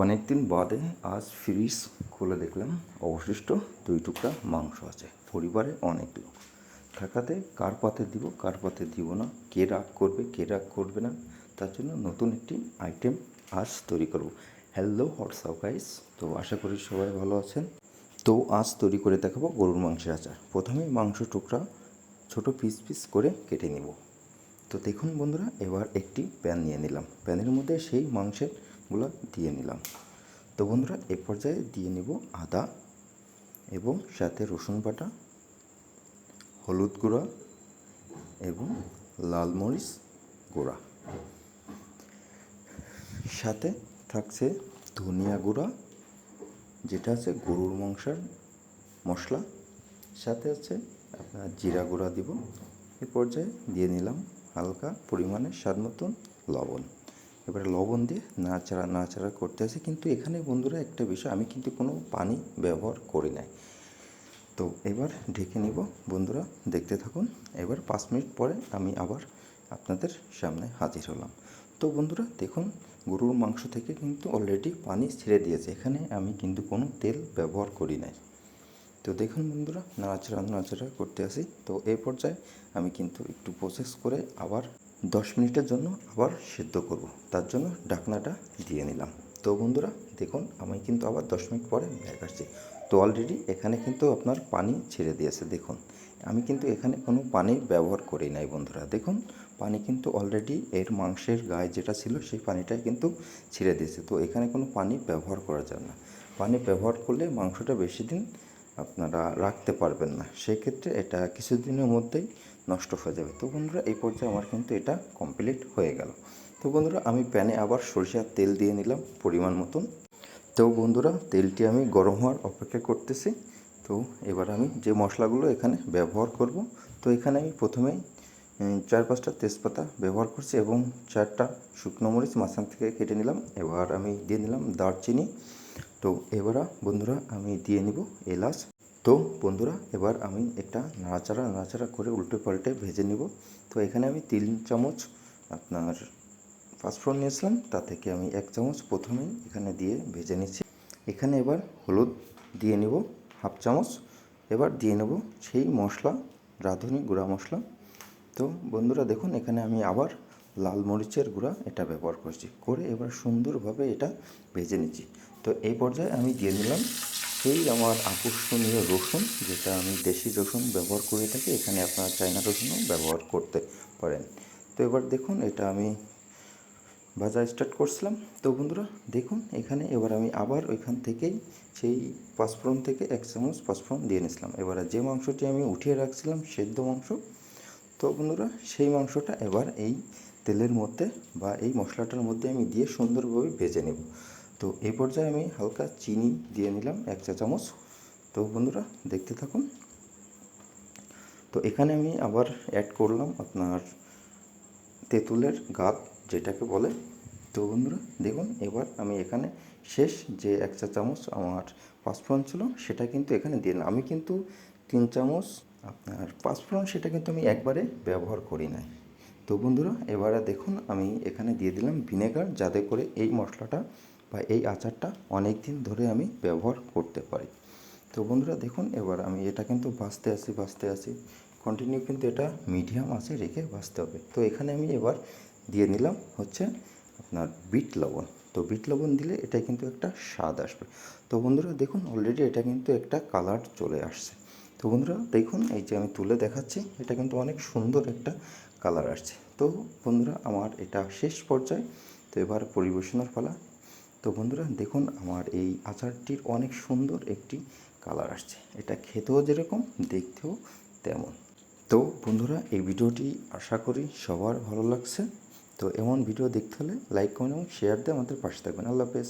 অনেক দিন বাদে আজ ফ্রিজ খুলে দেখলাম অবশিষ্ট 2 টুকরা মাংস আছে। পরিবারে অনেক লোক থাকাতে কার পাতে দিব কার পাতে দিব না, কে রাগ করবে কে রাগ করবে না, তার জন্য নতুন একটি আইটেম আজ তৈরি করব। হ্যালো হোয়াটসঅ্যাপ গাইস, তো আশা করি সবাই ভালো আছেন। তো আজ তৈরি করে দেখাবো গরুর মাংসের আচার। প্রথমে মাংস টুকরা ছোট পিস পিস করে কেটে নেব। তো দেখুন বন্ধুরা, এবার একটি প্যান নিয়ে নিলাম, প্যানের মধ্যে সেই মাংসেরগুলো দিয়ে নিলাম। তো বন্ধুরা, এ পর্যায়ে দিয়ে নেব আদা এবং সাথে রসুন বাটা, হলুদ গুঁড়া এবং লাল মরিচ গুঁড়া, সাথে থাকছে ধনিয়া গুঁড়া যেটা আছে গরুর মাংসের মশলা, সাথে আছে আপনার জিরা গুঁড়া দিব। এ পর্যায়ে দিয়ে নিলাম হালকা পরিমাণে স্বাদ মতন লবণ। এবারে লবণ দিয়ে নাড়াচাড়া করতে আছে। কিন্তু এখানে বন্ধুরা একটা বিষয়, আমি কিন্তু কোনো পানি ব্যবহার করি নাই। তো এবার ঢেকে নিব বন্ধুরা, দেখতে থাকুন। এবার 5 মিনিট পরে আমি আবার আপনাদের সামনে হাজির হলাম। তো বন্ধুরা দেখুন, গরুর মাংস থেকে কিন্তু অলরেডি পানি ছেড়ে দিয়েছে, এখানে আমি কিন্তু কোনো তেল ব্যবহার করি নাই। তো দেখুন বন্ধুরা, নাড়াচাড়া করতে আসি। তো এই পর্যায়ে আমি কিন্তু একটু প্রসেস করে আবার 10 মিনিটের জন্য আবার সেদ্ধ করব, তার জন্য ঢাকনাটা দিয়ে নিলাম। তো বন্ধুরা দেখুন, আমি কিন্তু আবার 10 মিনিট পরে ব্যাক আসছি। তো অলরেডি এখানে কিন্তু আপনার পানি ছেড়ে দিয়েছে। দেখুন, আমি কিন্তু এখানে কোনো পানি ব্যবহার করি নাই বন্ধুরা। দেখুন, পানি কিন্তু অলরেডি এর মাংসের গায়ে যেটা ছিল সেই পানিটাই কিন্তু ছেড়ে দিয়েছে। তো এখানে কোনো পানি ব্যবহার করা যাবে না। পানি ব্যবহার করলে মাংসটা বেশি দিন আপনারা রাখতে পারবেন না, সেক্ষেত্রে এটা কিছুদিনের মধ্যেই নষ্ট হয়ে যাবে। তো বন্ধুরা, এই পর্যায়ে আমার কিন্তু এটা কমপ্লিট হয়ে গেল। তো বন্ধুরা, আমি প্যানে আবার সরিষার তেল দিয়ে নিলাম পরিমাণ মতন। তো বন্ধুরা, তেলটি আমি গরম হওয়ার অপেক্ষা করতেছি। তো এবার আমি যে মশলাগুলো এখানে ব্যবহার করব, তো এখানে আমি প্রথমেই 4-5টা তেজপাতা ব্যবহার করছি এবং 4টা শুকনো মরিচ মাঝখান থেকে কেটে নিলাম। এবার আমি দিয়ে নিলাম দারচিনি। তো এবার বন্ধুরা আমি দিয়ে নিব এলাচ। তো বন্ধুরা, এবার আমি একটা নাড়াচাড়া করে উল্টে পাল্টে ভেজে নিব। তো এখানে আমি 3 চামচ আপনার পাঁচফোড়ন নিয়েছিলাম, তা থেকে আমি 1 চামচ প্রথমেই এখানে দিয়ে ভেজে নিচ্ছি। এখানে এবার হলুদ দিয়ে নিব 1/2 চামচ। এবার দিয়ে নেব সেই মশলা, রাঁধুনি গুঁড়া মশলা। তো বন্ধুরা দেখুন, এখানে আমি আবার লাল মরিচের গুঁড়া এটা ব্যবহার করছি, করে এবার সুন্দরভাবে এটা ভেজে নিচ্ছি। তো এই পর্যায়ে আমি দিয়ে নিলাম সেই আমার আকর্ষণীয় রসুন, যেটা আমি দেশি রসুন ব্যবহার করে থাকি, এখানে আপনারা চায়না রসুনও ব্যবহার করতে পারেন। তো এবার দেখুন, এটা আমি ভাজা স্টার্ট করছিলাম। তো বন্ধুরা দেখুন, এখানে এবার আমি আবার ওইখান থেকেই সেই পাঁচফোড়ন থেকে 1 চামচ পাঁচফোড়ন দিয়ে নিয়েছিলাম। এবার যে মাংসটি আমি উঠিয়ে রাখছিলাম সেদ্ধ মাংস, তো বন্ধুরা সেই মাংসটা এবার এই তেলের মধ্যে বা এই মশলাটার মধ্যে আমি দিয়ে সুন্দরভাবে ভেজে নেব। তো এই পর্যায়ে আমি হালকা চিনি দিয়ে নিলাম 1 চা চামচ। তো বন্ধুরা দেখতে থাকুন। তো এখানে আমি আবার অ্যাড করলাম আপনার তেঁতুলের গাছ যেটাকে বলে। তো বন্ধুরা দেখুন, এবার আমি এখানে শেষ যে 1 চা চামচ আমার পাঁচফোড়ন ছিল সেটা কিন্তু এখানে দিয়ে দিলাম। আমি কিন্তু 3 চামচ আপনার পাঁচফোড়ন সেটা কিন্তু আমি একবারে ব্যবহার করি নাই। তো বন্ধুরা এবারে দেখুন, আমি এখানে দিয়ে দিলাম ভিনেগার, যাতে করে এই মশলাটা বা এই আচারটা অনেক দিন ধরে আমি ব্যবহার করতে পারি। তো বন্ধুরা দেখুন, এবার আমি এটা কিন্তু ভাজতে আসি কন্টিনিউ, কিন্তু এটা মিডিয়াম আঁচে রেখে ভাজতে হবে। তো এখানে আমি এবার দিয়ে নিলাম হচ্ছে আপনার বিট লবণ। তো বিট লবণ দিলে এটা কিন্তু একটা স্বাদ আসবে। তো বন্ধুরা দেখুন, অলরেডি এটা কিন্তু একটা কালার চলে আসছে। তো বন্ধুরা দেখুন, এই যে আমি তুলে দেখাচ্ছি, এটা কিন্তু অনেক সুন্দর একটা কালার আসছে। তো বন্ধুরা আমার এটা শেষ পর্যায়ে। তো এবার পরিবেশনের পালা। তো বন্ধুরা দেখুন, আমার এই আচারটির অনেক সুন্দর একটি কালার আসছে, এটা খেতেও যেরকম দেখতেও তেমন। তো বন্ধুরা, এই ভিডিওটি আশা করি সবার ভালো লাগছে। তো এমন ভিডিও দেখতে হলে লাইক কমেন্ট এবং শেয়ার দিয়ে আমাদের পাশে থাকবেন। আল্লাহ হাফেজ।